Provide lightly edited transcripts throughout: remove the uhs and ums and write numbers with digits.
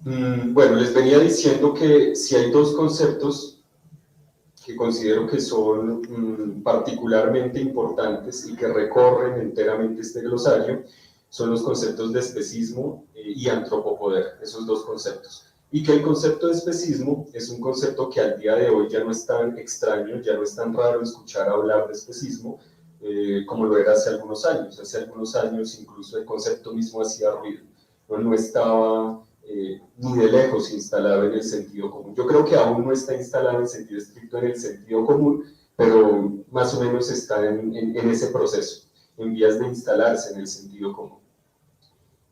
Bueno, les venía diciendo que si hay dos conceptos que considero que son particularmente importantes y que recorren enteramente este glosario, son los conceptos de especismo y antropopoder, esos dos conceptos. Y que el concepto de especismo es un concepto que al día de hoy ya no es tan extraño, ya no es tan raro escuchar hablar de especismo como lo era hace algunos años. Hace algunos años incluso el concepto mismo hacía ruido, no estaba ni de lejos instalado en el sentido común. Yo creo que aún no está instalado en sentido estricto en el sentido común, pero más o menos está en ese proceso, en vías de instalarse en el sentido común.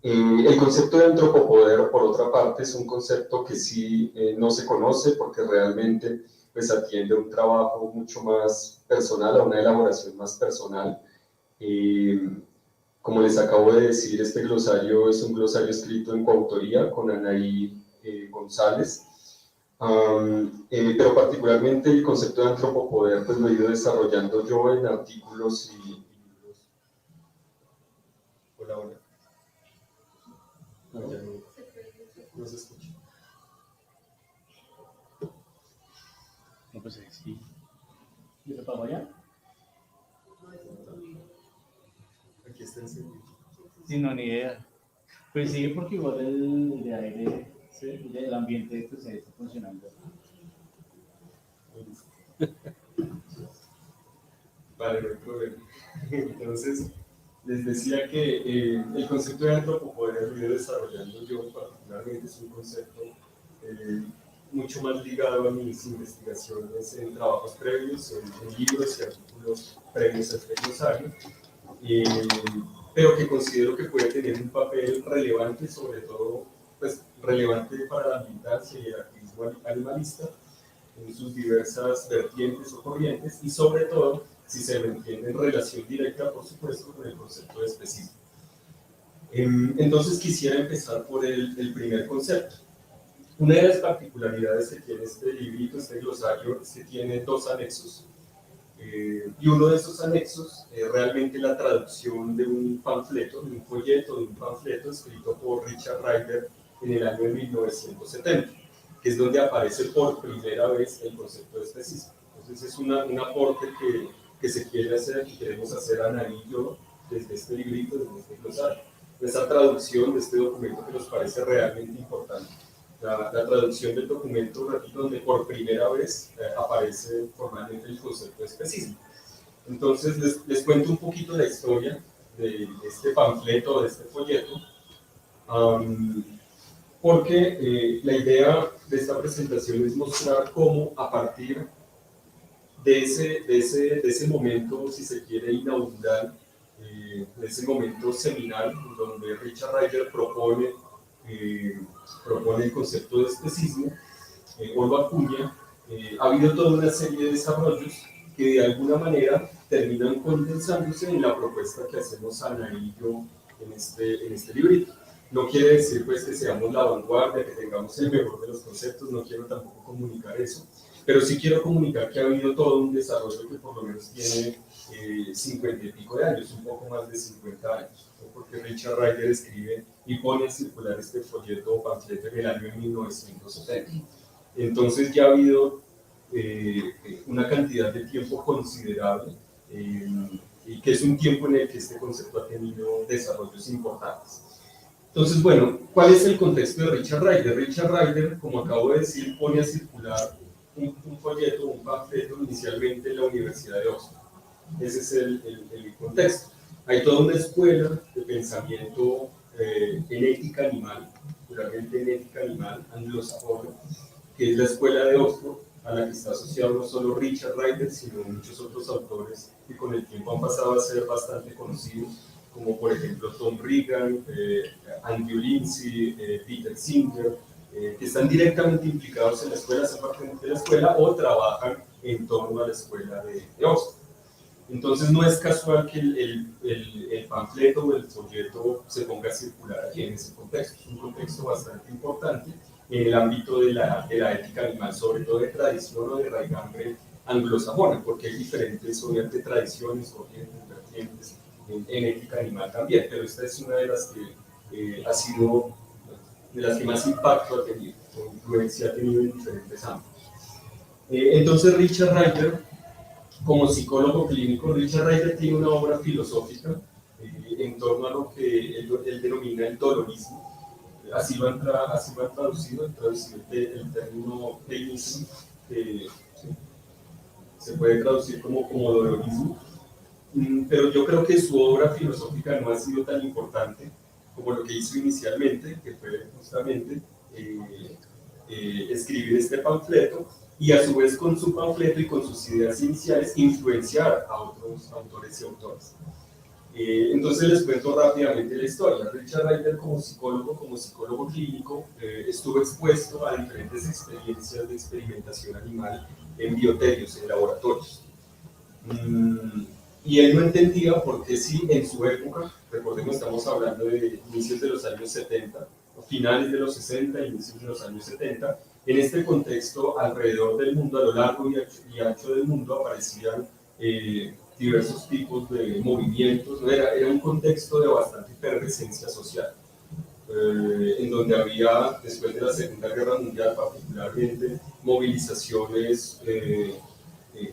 El concepto de antropopoder, por otra parte, es un concepto que sí no se conoce porque realmente pues, atiende a un trabajo mucho más personal, a una elaboración más personal. Como les acabo de decir, este glosario es un glosario escrito en coautoría con Anaí González, pero particularmente el concepto de antropopoder pues, lo he ido desarrollando yo en artículos y libros. Hola, hola. No, ya no se escucha. No, pues sí. ¿Y se apagó ya? Aquí está encendido. Sí, no, ni idea. Pues sí, porque igual el de aire, ¿sí? El ambiente pues, está funcionando. Vale, no hay problema. Entonces, les decía que el concepto de antropopoder lo he ido desarrollando yo particularmente, es un concepto mucho más ligado a mis investigaciones en trabajos previos, en libros y artículos previos a este glosario, pero que considero que puede tener un papel relevante, sobre todo pues, relevante para la militancia y el activismo animalista, en sus diversas vertientes o corrientes, y sobre todo si se lo entiende en relación directa, por supuesto, con el concepto de especismo. Entonces quisiera empezar por el primer concepto. Una de las particularidades que tiene este librito, este glosario, es que tiene dos anexos. Y uno de esos anexos es realmente la traducción de un panfleto, de un folleto, de un panfleto escrito por Richard Ryder en el año de 1970, que es donde aparece por primera vez el concepto de especismo. Entonces es un aporte que se quiere hacer, que queremos hacer Anaí y yo desde este librito, desde este glosario. Esa traducción de este documento que nos parece realmente importante. La traducción del documento donde por primera vez aparece formalmente el concepto de especismo. Entonces les cuento un poquito la historia de este panfleto, de este folleto, porque la idea de esta presentación es mostrar cómo a partir de ese momento, si se quiere, inaugural, de ese momento seminal, donde Richard Ryder propone el concepto de especismo, o lo acuña, ha habido toda una serie de desarrollos que de alguna manera terminan condensándose en la propuesta que hacemos Ana y yo en este librito. No quiere decir pues que seamos la vanguardia, que tengamos el mejor de los conceptos, no quiero tampoco comunicar eso, pero sí quiero comunicar que ha habido todo un desarrollo que por lo menos tiene 50 y pico de años, un poco más de 50 años, ¿no? Porque Richard Ryder escribe y pone a circular este folleto o panfleto en el año 1970. Entonces ya ha habido una cantidad de tiempo considerable y que es un tiempo en el que este concepto ha tenido desarrollos importantes. Entonces, bueno, ¿cuál es el contexto de Richard Ryder? Richard Ryder, como acabo de decir, pone a circular un folleto, un panfleto inicialmente en la Universidad de Oxford. Ese es el contexto. Hay toda una escuela de pensamiento en ética animal, puramente en ética animal, anglosajona, que es la escuela de Oxford, a la que está asociado no solo Richard Ryder, sino muchos otros autores que con el tiempo han pasado a ser bastante conocidos, como por ejemplo Tom Regan, Andrew Lindsay, Peter Singer, que están directamente implicados en la escuela, hacen parte de la escuela o trabajan en torno a la escuela de Oxford. Entonces no es casual que el panfleto o el folleto se ponga a circular allí en ese contexto. Es un contexto bastante importante en el ámbito de la ética animal, sobre todo de tradición o de raigambre anglosajona, porque hay diferentes, obviamente, tradiciones, corrientes, vertientes en ética animal también, pero esta es una de las que ha sido de las que más impacto ha tenido, o influencia ha tenido en diferentes ámbitos. Entonces Richard Ryder, como psicólogo clínico, Richard Ryder tiene una obra filosófica en torno a lo que él denomina el dolorismo. Así lo han traducido el término pleinismo, que se puede traducir como dolorismo. Pero yo creo que su obra filosófica no ha sido tan importante como lo que hizo inicialmente, que fue justamente escribir este panfleto, y a su vez con su panfleto y con sus ideas iniciales influenciar a otros autores y autores. Entonces les cuento rápidamente la historia. Richard Ryder como psicólogo clínico, estuvo expuesto a diferentes experiencias de experimentación animal en bioterios, en laboratorios. Y él no entendía por qué si en su época, recordemos estamos hablando de inicios de los años 70, finales de los 60, inicios de los años 70, en este contexto alrededor del mundo, a lo largo y ancho del mundo, aparecían diversos tipos de movimientos, ¿no? Era un contexto de bastante efervescencia social, en donde había, después de la Segunda Guerra Mundial particularmente, movilizaciones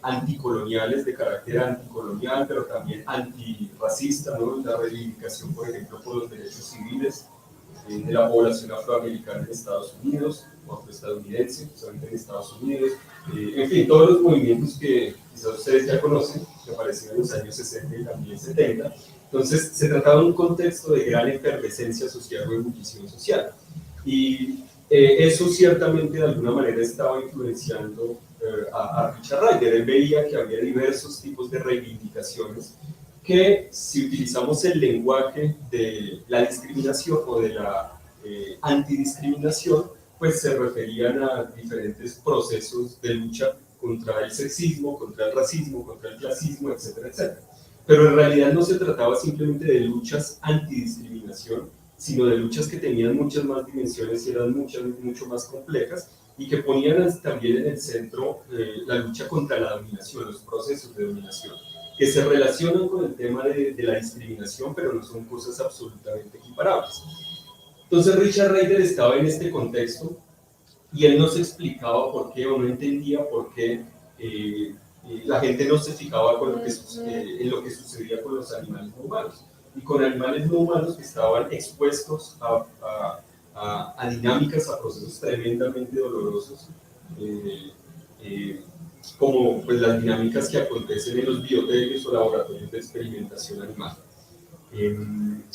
anticoloniales, de carácter anticolonial, pero también antirracista, ¿no? La reivindicación, por ejemplo, por los derechos civiles de la población afroamericana en Estados Unidos, o afroestadounidense, solamente en Estados Unidos, en fin, todos los movimientos que quizás ustedes ya conocen, que aparecieron en los años 60 y también 70. Entonces, se trataba de un contexto de gran efervescencia social o ebullición social. Y eso ciertamente de alguna manera estaba influenciando a Richard Ryder. Él veía que había diversos tipos de reivindicaciones que, si utilizamos el lenguaje de la discriminación o de la antidiscriminación, pues se referían a diferentes procesos de lucha contra el sexismo, contra el racismo, contra el clasismo, etcétera, etcétera. Pero en realidad no se trataba simplemente de luchas antidiscriminación, sino de luchas que tenían muchas más dimensiones y eran mucho más complejas, y que ponían también en el centro la lucha contra la dominación, los procesos de dominación, que se relacionan con el tema de la discriminación, pero no son cosas absolutamente equiparables. Entonces Richard Ryder estaba en este contexto y él no se explicaba por qué, o no entendía por qué la gente no se fijaba con en lo que sucedía con los animales no humanos, y con animales no humanos que estaban expuestos a dinámicas, a procesos tremendamente dolorosos, como pues, las dinámicas que acontecen en los bioterios o laboratorios de experimentación animal.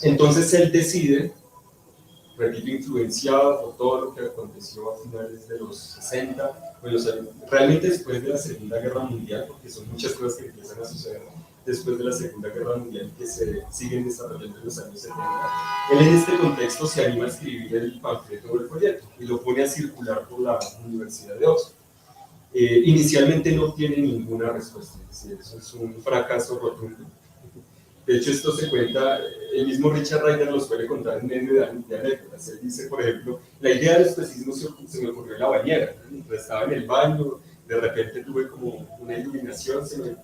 Entonces él decide, repito, influenciado por todo lo que aconteció a finales de los 60, bueno, realmente después de la Segunda Guerra Mundial, porque son muchas cosas que empiezan a suceder después de la Segunda Guerra Mundial que se siguen desarrollando en los años 70, él en este contexto se anima a escribir el panfleto o el folleto y lo pone a circular por la Universidad de Oxford. Inicialmente no tiene ninguna respuesta, es decir, eso es un fracaso rotundo. De hecho, esto se cuenta, el mismo Richard Ryder lo suele contar en medio de anécdotas. Él dice, por ejemplo, la idea del especismo se me ocurrió en la bañera, mientras estaba en el baño, de repente tuve como una iluminación, se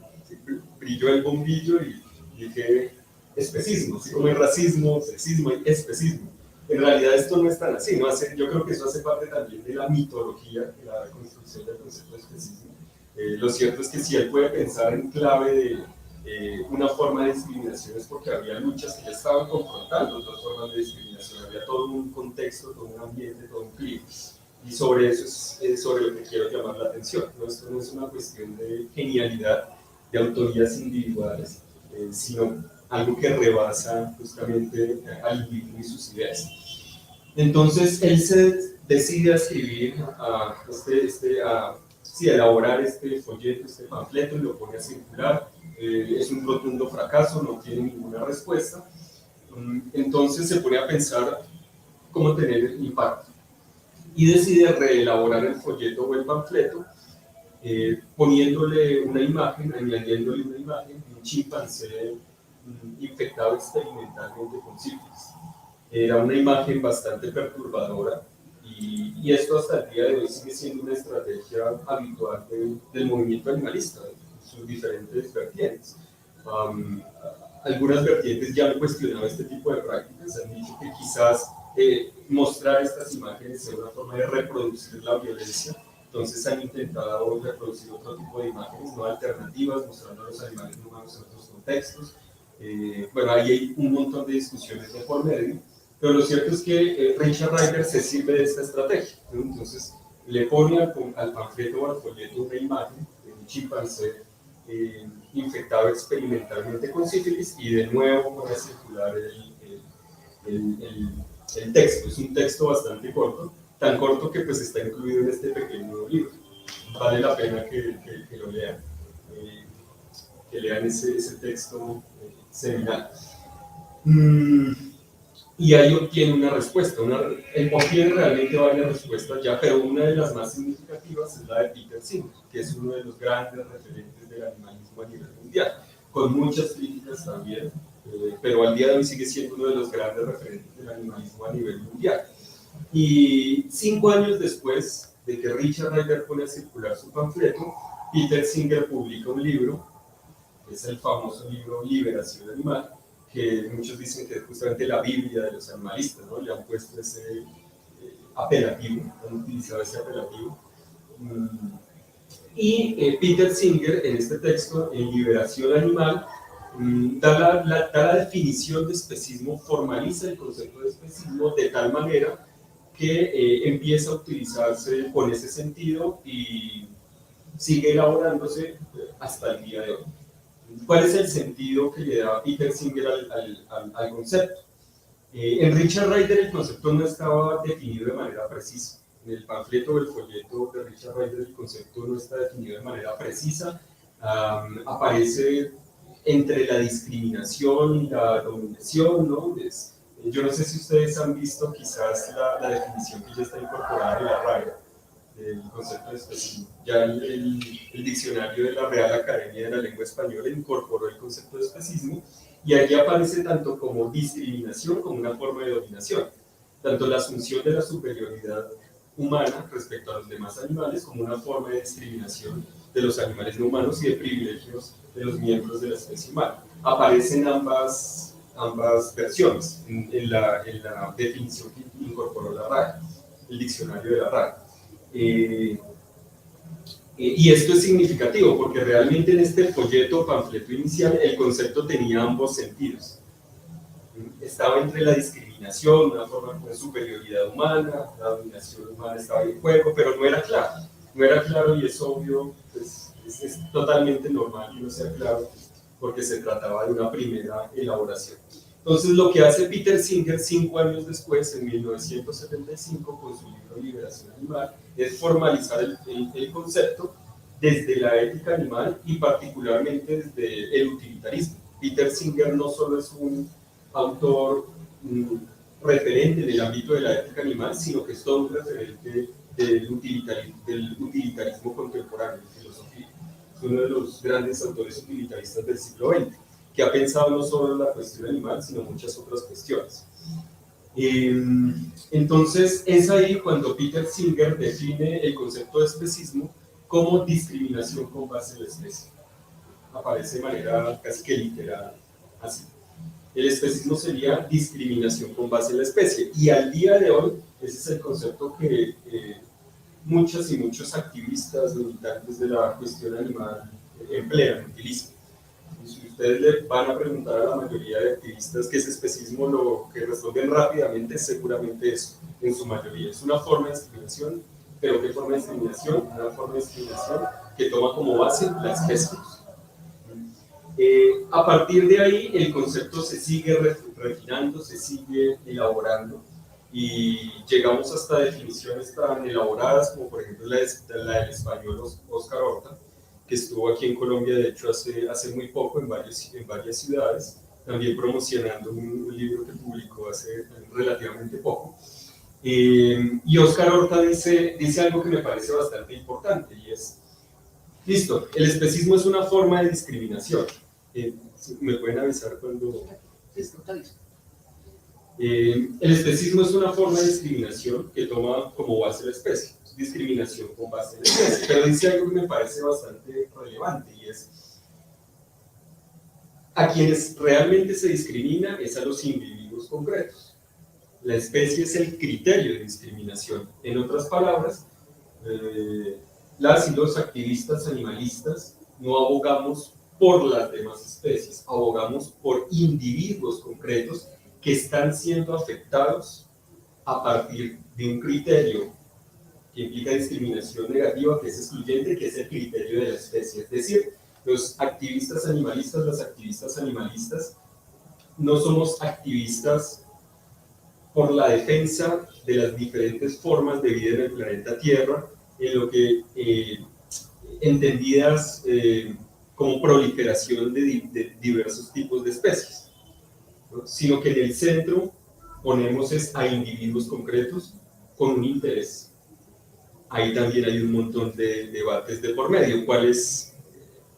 brilló el bombillo y dije, especismo, así como el racismo, sexismo y especismo. En realidad esto no es tan así, ¿no? Yo creo que eso hace parte también de la mitología, de la construcción del concepto de especismo. Lo cierto es que si él puede pensar en clave de una forma de discriminación es porque había luchas que ya estaban confrontando otras formas de discriminación, había todo un contexto, todo un ambiente, todo un clima, y sobre eso es sobre lo que quiero llamar la atención. ¿No? Esto no es una cuestión de genialidad, de autorías individuales, sino algo que rebasa justamente al individuo y sus ideas. Entonces él se decide a escribir, a elaborar este folleto, este panfleto, y lo pone a circular. Es un rotundo fracaso, no tiene ninguna respuesta. Entonces se pone a pensar cómo tener impacto y decide reelaborar el folleto o el panfleto, poniéndole una imagen, añadiéndole una imagen de un chimpancé infectado experimentalmente con sífilis. Era una imagen bastante perturbadora, y esto hasta el día de hoy sigue siendo una estrategia habitual del movimiento animalista, sus diferentes vertientes. Algunas vertientes ya han cuestionado este tipo de prácticas, han dicho que quizás mostrar estas imágenes sea una forma de reproducir la violencia. Entonces han intentado reproducir otro tipo de imágenes no alternativas, mostrando a los animales no humanos en otros contextos. Bueno, ahí hay un montón de discusiones de por medio, pero lo cierto es que Richard Ryder se sirve de esta estrategia, ¿no? Entonces le pone al panfleto o al folleto una imagen de un chimpancé infectado experimentalmente con sífilis y de nuevo pone a circular el texto. Es un texto bastante corto, tan corto que pues está incluido en este pequeño libro. Vale la pena que lo lean, que lean ese texto seminal. Y ahí obtiene una respuesta, obtiene realmente varias respuestas ya, pero una de las más significativas es la de Peter Singer, que es uno de los grandes referentes del animalismo a nivel mundial, con muchas críticas también, pero al día de hoy sigue siendo uno de los grandes referentes del animalismo a nivel mundial. Y 5 años después de que Richard Ryder pone a circular su panfleto, Peter Singer publica un libro, que es el famoso libro Liberación Animal, que muchos dicen que es justamente la Biblia de los animalistas, ¿no? Le han puesto ese apelativo, han utilizado ese apelativo. Y Peter Singer, en este texto, en Liberación Animal, da la definición de especismo, formaliza el concepto de especismo de tal manera que empieza a utilizarse con ese sentido y sigue elaborándose hasta el día de hoy. ¿Cuál es el sentido que le da Peter Singer al concepto? En Richard Ryder el concepto no estaba definido de manera precisa. En el panfleto o el folleto de Richard Ryder el concepto no está definido de manera precisa. Aparece entre la discriminación y la dominación, ¿no? Yo no sé si ustedes han visto quizás la definición que ya está incorporada en la RAE, el concepto de especismo. Ya el diccionario de la Real Academia de la Lengua Española incorporó el concepto de especismo y allí aparece tanto como discriminación como una forma de dominación, tanto la asunción de la superioridad humana respecto a los demás animales como una forma de discriminación de los animales no humanos y de privilegios de los miembros de la especie humana. Aparecen ambas versiones en la definición que incorporó la RAE, el diccionario de la RAE. Y esto es significativo porque realmente en este folleto o panfleto inicial el concepto tenía ambos sentidos. Estaba entre la discriminación, una forma de superioridad humana, la dominación humana estaba en juego, pero no era claro. No era claro y es obvio, pues, es totalmente normal que no sea claro porque se trataba de una primera elaboración. Entonces lo que hace Peter Singer 5 años después, en 1975, con su libro Liberación Animal, es formalizar el concepto desde la ética animal y particularmente desde el utilitarismo. Peter Singer no solo es un autor referente en el ámbito de la ética animal, sino que es todo un referente del utilitarismo contemporáneo de filosofía. Es uno de los grandes autores utilitaristas del siglo XX, que ha pensado no solo en la cuestión animal, sino muchas otras cuestiones. Entonces, es ahí cuando Peter Singer define el concepto de especismo como discriminación con base en la especie. Aparece de manera casi que literal, así. El especismo sería discriminación con base en la especie, y al día de hoy, ese es el concepto que muchas y muchos activistas, militantes de la cuestión animal emplean, utilizan. Si ustedes le van a preguntar a la mayoría de activistas qué es especismo, lo que responden rápidamente es seguramente eso, en su mayoría. Es una forma de discriminación, pero ¿qué forma de discriminación? Una forma de discriminación que toma como base la especie. A partir de ahí, el concepto se sigue refinando, se sigue elaborando, y llegamos hasta definiciones tan elaboradas como por ejemplo la del español Óscar Horta, que estuvo aquí en Colombia, de hecho, hace muy poco en varias ciudades, también promocionando un libro que publicó hace relativamente poco. Y Óscar Horta dice algo que me parece bastante importante, y es, listo, el especismo es una forma de discriminación. ¿Me pueden avisar cuando...? El especismo es una forma de discriminación que toma como base la especie, discriminación con base en la especie, pero dice algo que me parece bastante relevante, y es a quienes realmente se discrimina es a los individuos concretos. La especie es el criterio de discriminación. En otras palabras, las y los activistas animalistas no abogamos por las demás especies, abogamos por individuos concretos que están siendo afectados a partir de un criterio que implica discriminación negativa, que es excluyente, que es el criterio de la especie. Es decir, los activistas animalistas, las activistas animalistas, no somos activistas por la defensa de las diferentes formas de vida en el planeta Tierra, en lo que entendidas como proliferación de diversos tipos de especies, ¿no? Sino que en el centro ponemos a individuos concretos con un interés. Ahí también hay un montón de debates de por medio. ¿Cuál es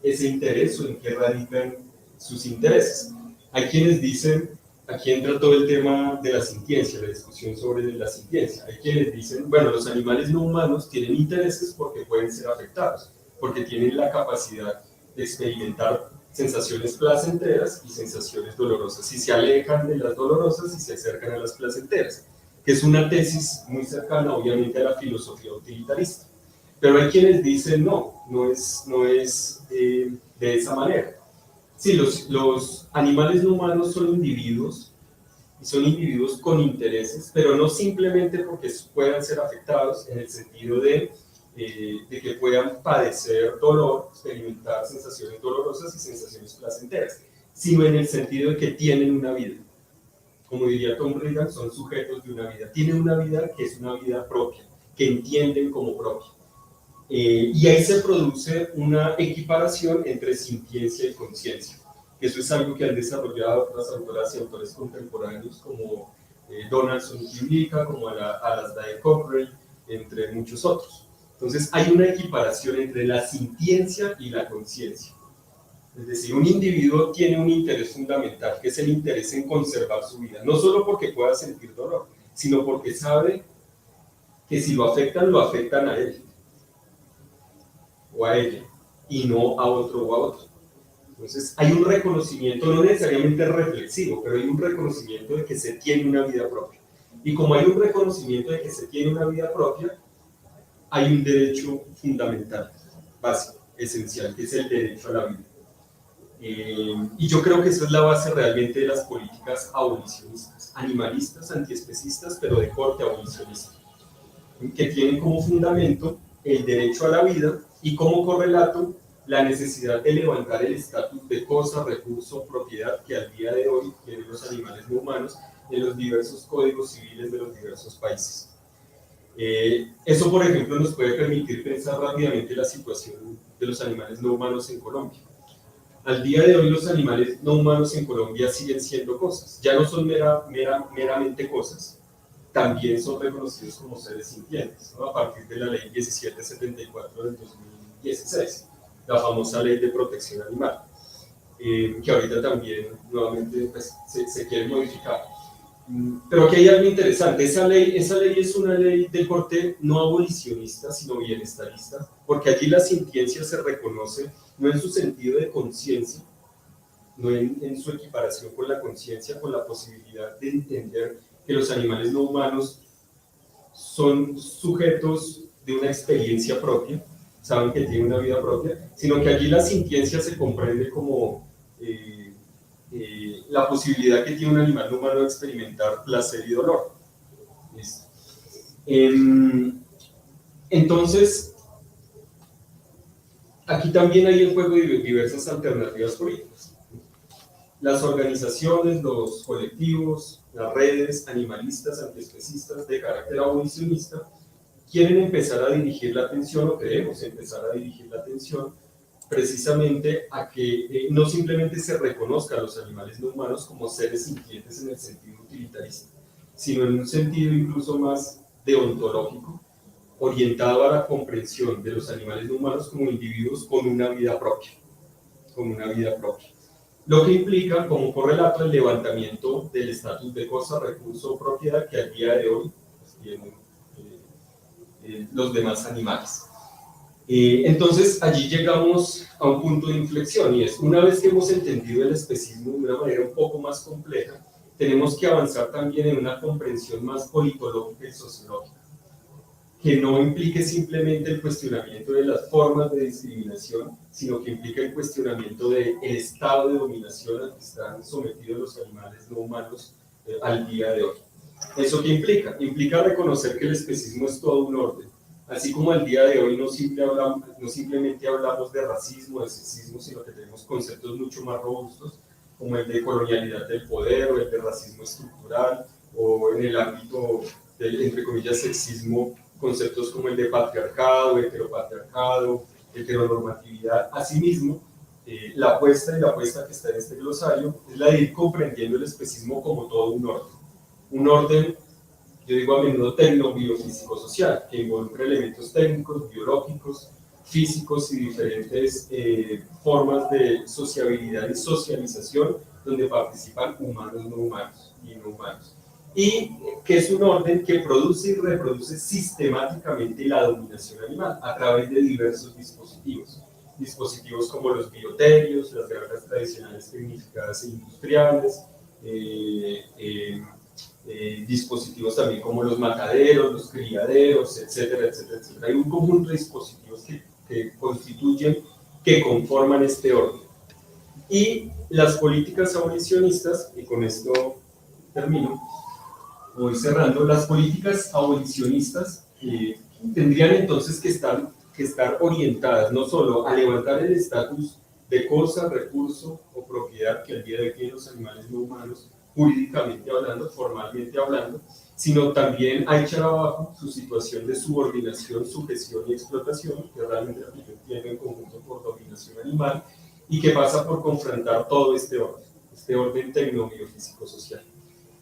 ese interés o en qué radican sus intereses? Hay quienes dicen, aquí entra todo el tema de la sintiencia, la discusión sobre la sintiencia. Hay quienes dicen, bueno, los animales no humanos tienen intereses porque pueden ser afectados, porque tienen la capacidad de experimentar sensaciones placenteras y sensaciones dolorosas, y se alejan de las dolorosas y se acercan a las placenteras, que es una tesis muy cercana obviamente a la filosofía utilitarista. Pero hay quienes dicen no es de esa manera. Sí, los animales no humanos son individuos, y son individuos con intereses, pero no simplemente porque puedan ser afectados en el sentido de que puedan padecer dolor, experimentar sensaciones dolorosas y sensaciones placenteras, sino en el sentido de que tienen una vida. Como diría Tom Regan, son sujetos de una vida. Tienen una vida que es una vida propia, que entienden como propia. Y ahí se produce una equiparación entre sintiencia y conciencia. Eso es algo que han desarrollado otras autoras y autores contemporáneos como Donaldson y Ulica, como Alasdair Cochrane, entre muchos otros. Entonces hay una equiparación entre la sintiencia y la conciencia. Es decir, un individuo tiene un interés fundamental, que es el interés en conservar su vida, no solo porque pueda sentir dolor, sino porque sabe que si lo afectan a él o a ella, y no a otro o a otro. Entonces hay un reconocimiento, no necesariamente reflexivo, pero hay un reconocimiento de que se tiene una vida propia. Y como hay un reconocimiento de que se tiene una vida propia, hay un derecho fundamental, básico, esencial, que es el derecho a la vida. Y yo creo que esa es la base realmente de las políticas abolicionistas, animalistas, antiespecistas, pero de corte abolicionista, que tienen como fundamento el derecho a la vida y como correlato la necesidad de levantar el estatus de cosa, recurso, propiedad que al día de hoy tienen los animales no humanos en los diversos códigos civiles de los diversos países. Eso, por ejemplo, nos puede permitir pensar rápidamente la situación de los animales no humanos en Colombia. Al día de hoy los animales no humanos en Colombia siguen siendo cosas, ya no son meramente cosas, también son reconocidos como seres sintientes, ¿no? A partir de la ley 1774 del 2016, la famosa ley de protección animal, que ahorita también nuevamente pues, se quiere modificar. Pero aquí hay algo interesante, esa ley es una ley de corte no abolicionista, sino bienestarista, porque allí la sintiencia se reconoce no en su sentido de conciencia, no en su equiparación con la conciencia, con la posibilidad de entender que los animales no humanos son sujetos de una experiencia propia, saben que tienen una vida propia, sino que allí la sintiencia se comprende como la posibilidad que tiene un animal no humano de experimentar placer y dolor. Entonces, aquí también hay en juego diversas alternativas políticas. Las organizaciones, los colectivos, las redes animalistas, antiespecistas de carácter abolicionista quieren empezar a dirigir la atención, o queremos empezar a dirigir la atención, precisamente a que no simplemente se reconozca a los animales no humanos como seres sintientes en el sentido utilitarista, sino en un sentido incluso más deontológico, orientado a la comprensión de los animales no humanos como individuos con una vida propia, Lo que implica como correlato el levantamiento del estatus de cosa, recurso o propiedad que al día de hoy pues, tienen los demás animales. Entonces allí llegamos a un punto de inflexión, y es una vez que hemos entendido el especismo de una manera un poco más compleja, tenemos que avanzar también en una comprensión más politológica y sociológica, que no implique simplemente el cuestionamiento de las formas de discriminación, sino que implique el cuestionamiento del estado de dominación al que están sometidos los animales no humanos al día de hoy. ¿Eso qué implica? Implica reconocer que el especismo es todo un orden. Así como al día de hoy no simplemente hablamos de racismo, de sexismo, sino que tenemos conceptos mucho más robustos, como el de colonialidad del poder o el de racismo estructural, o en el ámbito del, entre comillas, sexismo, conceptos como el de patriarcado, heteropatriarcado, heteronormatividad. Asimismo, la apuesta que está en este glosario es la de ir comprendiendo el especismo como todo un orden, yo digo a menudo tecno-biofísico-social, que involucra elementos técnicos, biológicos, físicos y diferentes formas de sociabilidad y socialización donde participan humanos, no humanos y no humanos. Y que es un orden que produce y reproduce sistemáticamente la dominación animal a través de diversos dispositivos. Dispositivos como los bioterios, las granjas tradicionales tecnificadas e industriales, dispositivos también como los mataderos, los criaderos, etcétera, etcétera, etcétera. Hay un conjunto de dispositivos que constituyen, que conforman este orden. Y las políticas abolicionistas, y con esto termino, voy cerrando, las políticas abolicionistas tendrían entonces que estar orientadas no solo a levantar el estatus de cosa, recurso o propiedad que al día de hoy tienen los animales no humanos, jurídicamente hablando, formalmente hablando, sino también a echar abajo su situación de subordinación, sujeción y explotación, que realmente lo que yo entiendo en conjunto por dominación animal, y que pasa por confrontar todo este orden tecno-biofísico-social,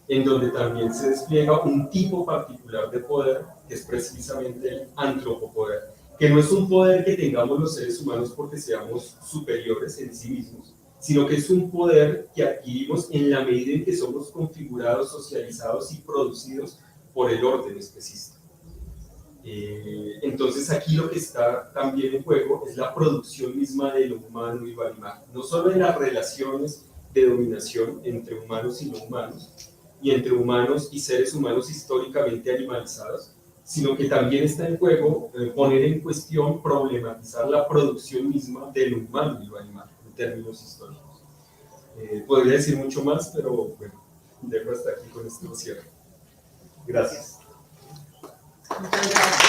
en donde también se despliega un tipo particular de poder, que es precisamente el antropopoder, que no es un poder que tengamos los seres humanos porque seamos superiores en sí mismos, sino que es un poder que adquirimos en la medida en que somos configurados, socializados y producidos por el orden especista. Entonces aquí lo que está también en juego es la producción misma de lo humano y lo animal, no solo en las relaciones de dominación entre humanos y no humanos, y entre humanos y seres humanos históricamente animalizados, sino que también está en juego poner en cuestión, problematizar la producción misma de lo humano y lo animal, en términos históricos. Podría decir mucho más, pero bueno, dejo hasta aquí con este cierre. Gracias. Muchas gracias.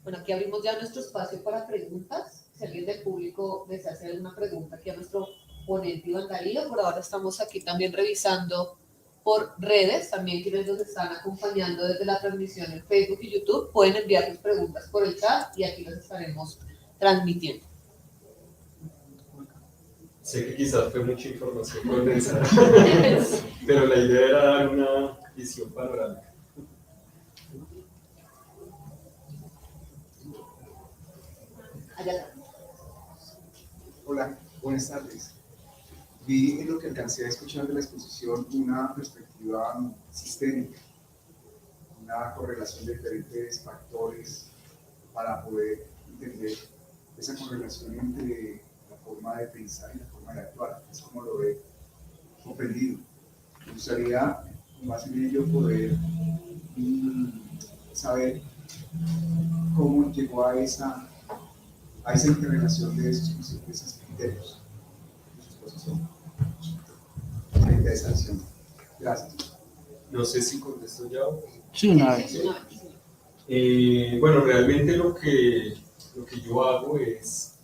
Bueno, aquí abrimos ya nuestro espacio para preguntas. Si alguien del público desea hacer alguna pregunta aquí a nuestro ponente Iván Darío, por ahora estamos aquí también revisando por redes, también quienes nos están acompañando desde la transmisión en Facebook y YouTube, pueden enviar sus preguntas por el chat y aquí las estaremos transmitiendo. Sé que quizás fue mucha información condensada, pero la idea era dar una visión panorámica. Allá. Hola, buenas tardes. Vi en lo que alcancé a escuchar de la exposición una perspectiva sistémica, una correlación de diferentes factores para poder entender esa correlación entre la forma de pensar y la forma de actuar. Es como lo he comprendido. Me gustaría, más en ello, poder saber cómo llegó a esa interrelación de esos criterios de su exposición frente a esa acción. Gracias. No sé si contesto ya o... Sí, una vez. Bueno, realmente lo que yo hago es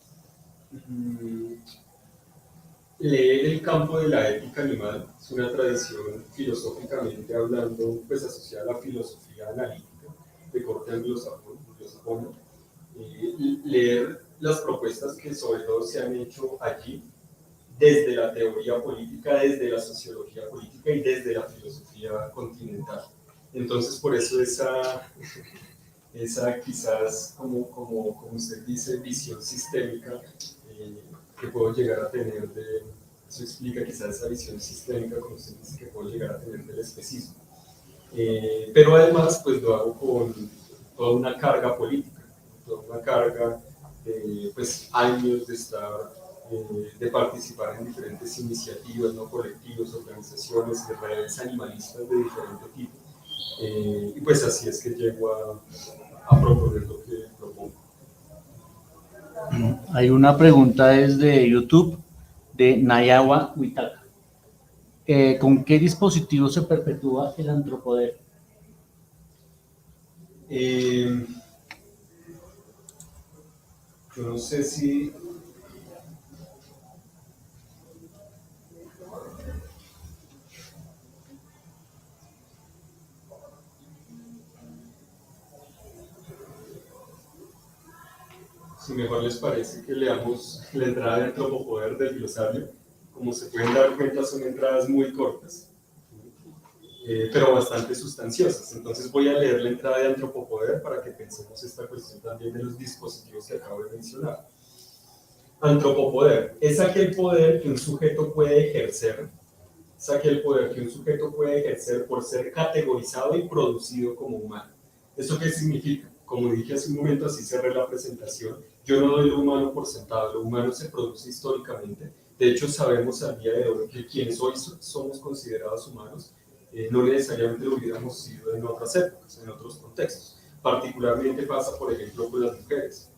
leer el campo de la ética animal. Es una tradición filosóficamente hablando, pues asociada a la filosofía analítica de corte anglosajona. Leer las propuestas que sobre todo se han hecho allí desde la teoría política, desde la sociología política y desde la filosofía continental. Entonces, por eso esa quizás, como usted dice, visión sistémica que puedo llegar a tener eso explica quizás esa visión sistémica, como usted dice, que puedo llegar a tener del especismo. Pero además, pues lo hago con toda una carga política. toda una carga, pues años de estar, de participar en diferentes iniciativas, ¿no? Colectivos, organizaciones y redes animalistas de diferente tipo. Y pues así es que llego a proponer lo que propongo. Hay una pregunta desde YouTube de Nayawa Huitaca. ¿Con qué dispositivo se perpetúa el antropoder? Yo no sé si mejor les parece que leamos la entrada de antropopoder del glosario. Como se pueden dar cuenta, son entradas muy cortas, pero bastante sustanciosas. Entonces voy a leer la entrada de antropopoder para que pensemos esta cuestión también de los dispositivos que acabo de mencionar. Antropopoder es aquel poder que un sujeto puede ejercer, por ser categorizado y producido como humano. ¿Eso qué significa? Como dije hace un momento, así cerré la presentación, yo no doy lo humano por sentado, lo humano se produce históricamente. De hecho, sabemos al día de hoy que quienes hoy somos considerados humanos, no necesariamente lo hubiéramos sido en otras épocas, en otros contextos. Particularmente pasa, por ejemplo, con las mujeres,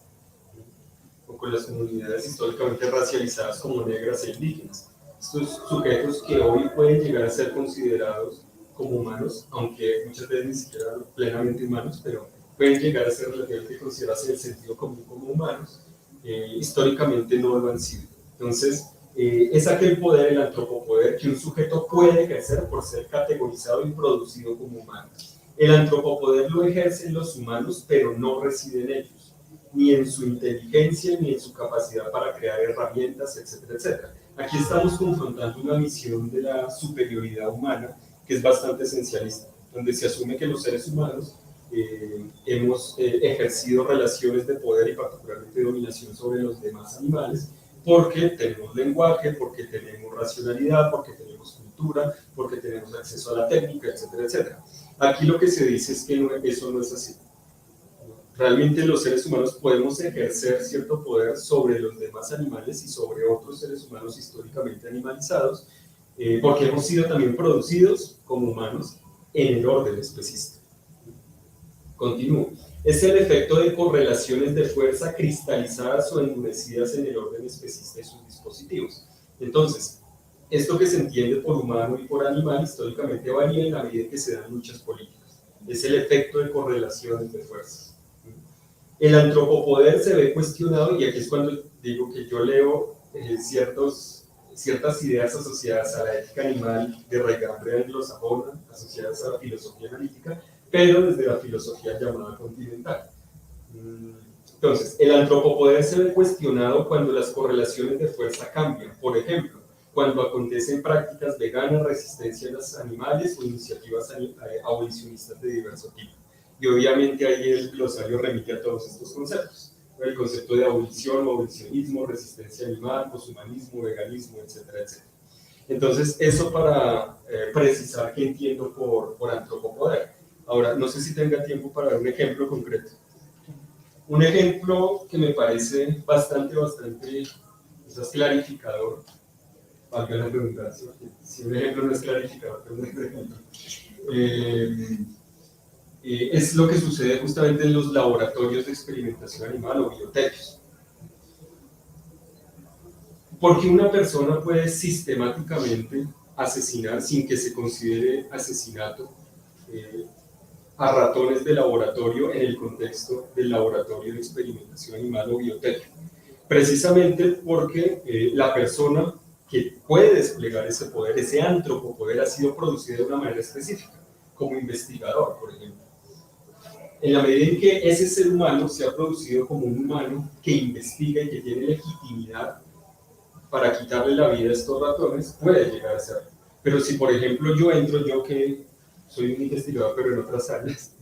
o con las comunidades históricamente racializadas como negras e indígenas. Estos sujetos que hoy pueden llegar a ser considerados como humanos, aunque muchas veces ni siquiera plenamente humanos, pero pueden llegar a ser relativamente considerados en el sentido común como humanos, históricamente no lo han sido. Entonces, es aquel poder, el antropopoder, que un sujeto puede ejercer por ser categorizado y producido como humano. El antropopoder lo ejercen los humanos, pero no reside en ellos, ni en su inteligencia, ni en su capacidad para crear herramientas, etcétera, etcétera. Aquí estamos confrontando una visión de la superioridad humana que es bastante esencialista, donde se asume que los seres humanos hemos ejercido relaciones de poder y particularmente de dominación sobre los demás animales, porque tenemos lenguaje, porque tenemos racionalidad, porque tenemos cultura, porque tenemos acceso a la técnica, etcétera, etcétera. Aquí lo que se dice es que eso no es así. Realmente los seres humanos podemos ejercer cierto poder sobre los demás animales y sobre otros seres humanos históricamente animalizados, porque hemos sido también producidos como humanos en el orden especista. Continúo. Es el efecto de correlaciones de fuerza cristalizadas o endurecidas en el orden especista de sus dispositivos. Entonces, esto que se entiende por humano y por animal históricamente varía en la medida en que se dan luchas políticas. Es el efecto de correlaciones de fuerzas. El antropopoder se ve cuestionado, y aquí es cuando digo que yo leo ciertas ideas asociadas a la ética animal de raigambre anglosajona, asociadas a la filosofía analítica, pero desde la filosofía llamada continental. Entonces, el antropopoder se ve cuestionado cuando las correlaciones de fuerza cambian. Por ejemplo, cuando acontecen prácticas veganas, resistencia a los animales o iniciativas abolicionistas de diverso tipo. Y obviamente ahí el glosario remite a todos estos conceptos. El concepto de abolición o abolicionismo, resistencia animal, poshumanismo, veganismo, etcétera, etcétera. Entonces, eso para precisar qué entiendo por antropopoder. Ahora, no sé si tenga tiempo para dar un ejemplo concreto. Un ejemplo que me parece bastante quizás clarificador, valga la redundancia, si un ejemplo no es clarificador, pero un ejemplo. Es lo que sucede justamente en los laboratorios de experimentación animal o biotecos. Porque una persona puede sistemáticamente asesinar sin que se considere asesinato a ratones de laboratorio en el contexto del laboratorio de experimentación animal o biotécnico. Precisamente porque la persona que puede desplegar ese poder, ese antropopoder, ha sido producida de una manera específica, como investigador, por ejemplo. En la medida en que ese ser humano se ha producido como un humano que investiga y que tiene legitimidad para quitarle la vida a estos ratones, puede llegar a serlo. Pero si, por ejemplo, yo que soy un investigador, pero en otras áreas,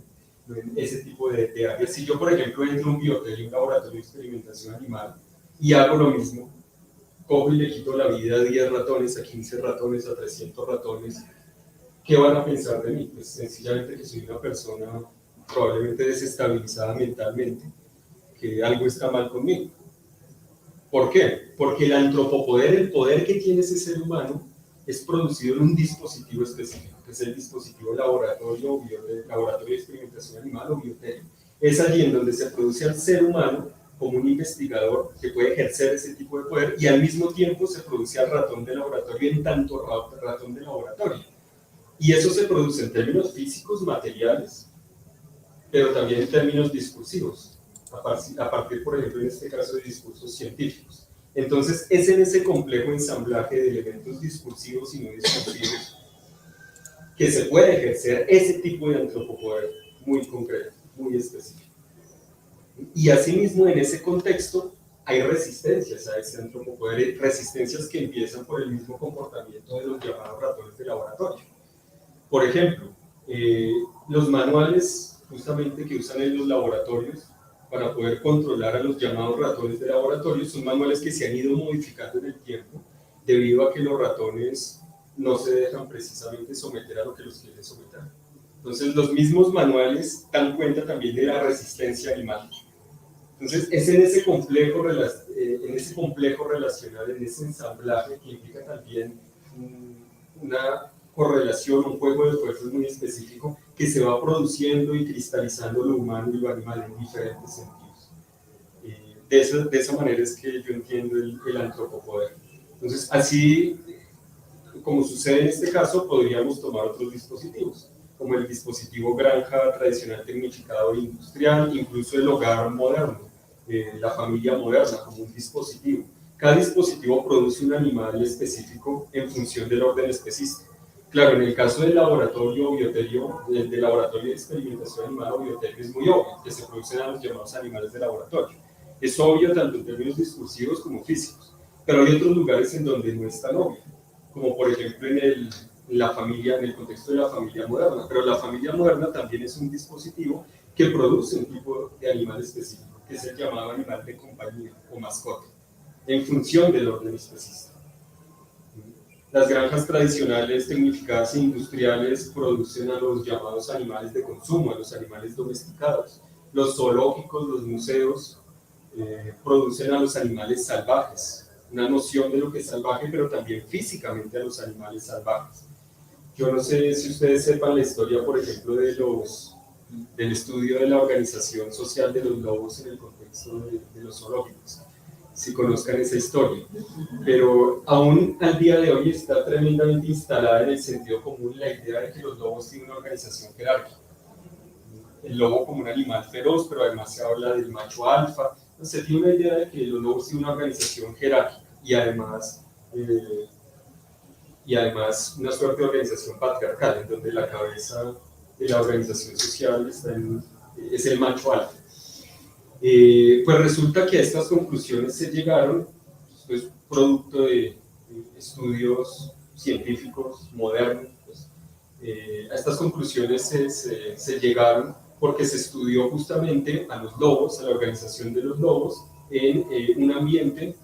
en ese tipo de áreas, si yo, por ejemplo, entro a un biotel, un laboratorio de experimentación animal, y hago lo mismo, cojo y le quito la vida a 10 ratones, a 15 ratones, a 300 ratones, ¿qué van a pensar de mí? Pues sencillamente que soy una persona probablemente desestabilizada mentalmente, que algo está mal conmigo. ¿Por qué? Porque el antropopoder, el poder que tiene ese ser humano, es producido en un dispositivo específico, que es el dispositivo laboratorio de experimentación animal o biotécnico. Es allí en donde se produce al ser humano como un investigador que puede ejercer ese tipo de poder, y al mismo tiempo se produce al ratón de laboratorio en tanto ratón de laboratorio. Y eso se produce en términos físicos, materiales, pero también en términos discursivos, a partir, por ejemplo, en este caso, de discursos científicos. Entonces, es en ese complejo ensamblaje de elementos discursivos y no discursivos que se puede ejercer ese tipo de antropopoder muy concreto, muy específico. Y asimismo, en ese contexto, hay resistencias a ese antropopoder, resistencias que empiezan por el mismo comportamiento de los llamados ratones de laboratorio. Por ejemplo, los manuales justamente que usan en los laboratorios para poder controlar a los llamados ratones de laboratorio son manuales que se han ido modificando en el tiempo debido a que los ratones no se dejan precisamente someter a lo que los quieren someter. Entonces, los mismos manuales dan cuenta también de la resistencia animal. Entonces, es en ese complejo relacional, en ese ensamblaje que implica también una correlación, un juego de fuerzas muy específico que se va produciendo y cristalizando lo humano y lo animal en diferentes sentidos. De esa manera es que yo entiendo el antropopoder. Entonces, así como sucede en este caso, podríamos tomar otros dispositivos, como el dispositivo granja tradicional tecnificado e industrial, incluso el hogar moderno, la familia moderna como un dispositivo. Cada dispositivo produce un animal específico en función del orden específico. Claro, en el caso del laboratorio bioterio, del laboratorio de experimentación animal o bioterio, es muy obvio que se producen a los llamados animales de laboratorio. Es obvio tanto en términos discursivos como físicos, pero hay otros lugares en donde no es tan obvio, como por ejemplo en el contexto de la familia moderna. Pero la familia moderna también es un dispositivo que produce un tipo de animal específico, que es el llamado animal de compañía o mascota, en función del orden específico. Las granjas tradicionales, tecnificadas e industriales producen a los llamados animales de consumo, a los animales domesticados. Los zoológicos, los museos, producen a los animales salvajes, una noción de lo que es salvaje, pero también físicamente a los animales salvajes. Yo no sé si ustedes sepan la historia, por ejemplo, del estudio de la organización social de los lobos en el contexto de los zoológicos, si conozcan esa historia, pero aún al día de hoy está tremendamente instalada en el sentido común la idea de que los lobos tienen una organización jerárquica. El lobo como un animal feroz, pero además se habla del macho alfa. Se tiene una idea de que los lobos tienen una organización jerárquica y además una suerte de organización patriarcal, en donde la cabeza de la organización social es el macho alfa. Pues resulta que a estas conclusiones se llegaron, pues, producto de estudios científicos modernos. Pues, a estas conclusiones se llegaron porque se estudió justamente a los lobos, a la organización de los lobos, en un ambiente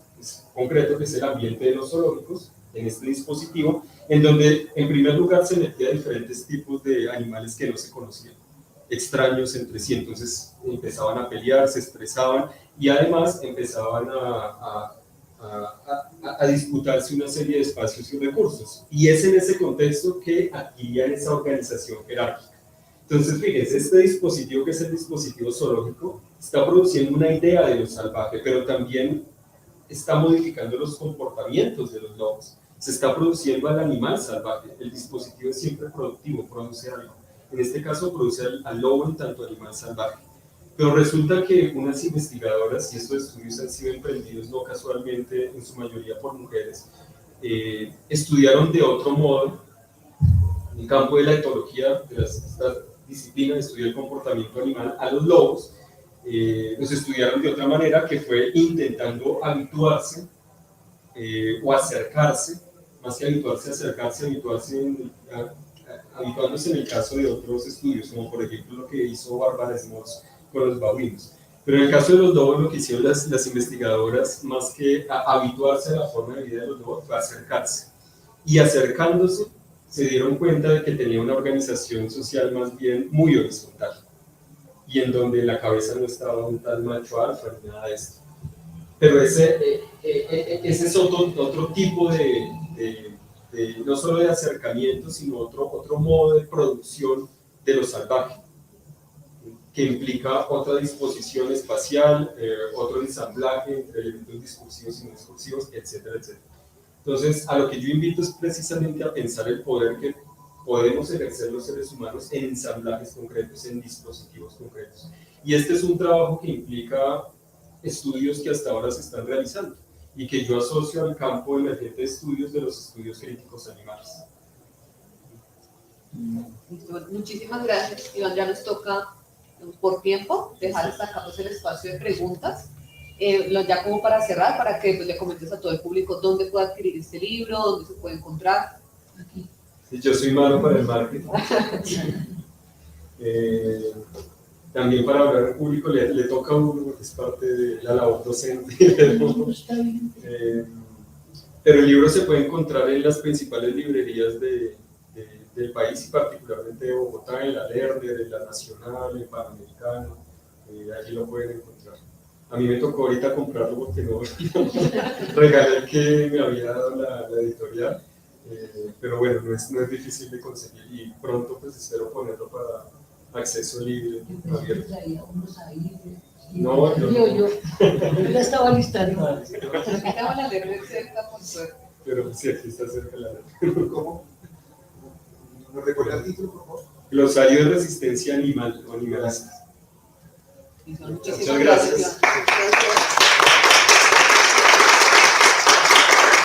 concreto, que es el ambiente de los zoológicos, en este dispositivo, en donde en primer lugar se metía diferentes tipos de animales que no se conocían, extraños entre sí. Entonces empezaban a pelear, se estresaban y además empezaban a disputarse una serie de espacios y recursos. Y es en ese contexto que adquirían esa organización jerárquica. Entonces, fíjense, este dispositivo, que es el dispositivo zoológico, está produciendo una idea de lo salvaje, pero también está modificando los comportamientos de los lobos. Se está produciendo al animal salvaje. El dispositivo es siempre productivo, produce algo. En este caso, produce al lobo en tanto animal salvaje. Pero resulta que unas investigadoras, y estos estudios han sido emprendidos no casualmente, en su mayoría por mujeres, estudiaron de otro modo, en el campo de la etología, de esta disciplina de estudio del comportamiento animal, a los lobos. Los estudiaron de otra manera, que fue intentando habituarse o acercarse, más que habituarse, acercarse, habituándose en el caso de otros estudios, como por ejemplo lo que hizo Barbara Smuts con los babuinos. Pero en el caso de los lobos, lo que hicieron las investigadoras, más que habituarse a la forma de vida de los lobos, fue acercarse. Y acercándose, se dieron cuenta de que tenía una organización social más bien muy horizontal. y en donde en la cabeza no estaba un tal macho alfa ni nada de esto. Pero ese es otro tipo no solo de acercamiento, sino otro modo de producción de lo salvaje, que implica otra disposición espacial, otro ensamblaje entre elementos discursivos y no discursivos, etcétera, etcétera. Entonces, a lo que yo invito es precisamente a pensar el poder que podemos ejercer los seres humanos en ensamblajes concretos, en dispositivos concretos. Y este es un trabajo que implica estudios que hasta ahora se están realizando y que yo asocio al campo emergente de estudios de los estudios críticos animales. Muchísimas gracias, Iván. Ya nos toca, por tiempo, dejar hasta acá pues, el espacio de preguntas. Ya como para cerrar, para que pues, le comentes a todo el público dónde puede adquirir este libro, dónde se puede encontrar. Aquí. Yo soy malo para el marketing. También para hablar al público le toca a uno, es parte de la labor docente. Pero el libro se puede encontrar en las principales librerías del país y particularmente de Bogotá, en la Lerner, en la Nacional, en Panamericano, allí lo pueden encontrar. A mí me tocó ahorita comprarlo porque no regalé el que me había dado la editorial, pero bueno, no es difícil de conseguir y pronto pues espero ponerlo para acceso libre, abierto. No, yo ya estaba listando. Pero aquí estaba la Lerner cerca, por suerte. Pero sí, aquí está cerca la Lerner. ¿Cómo? ¿Nos recuerda el título, por favor? Glosario de resistencia animal o animalista. Muchísimas Muchas gracias. Iván.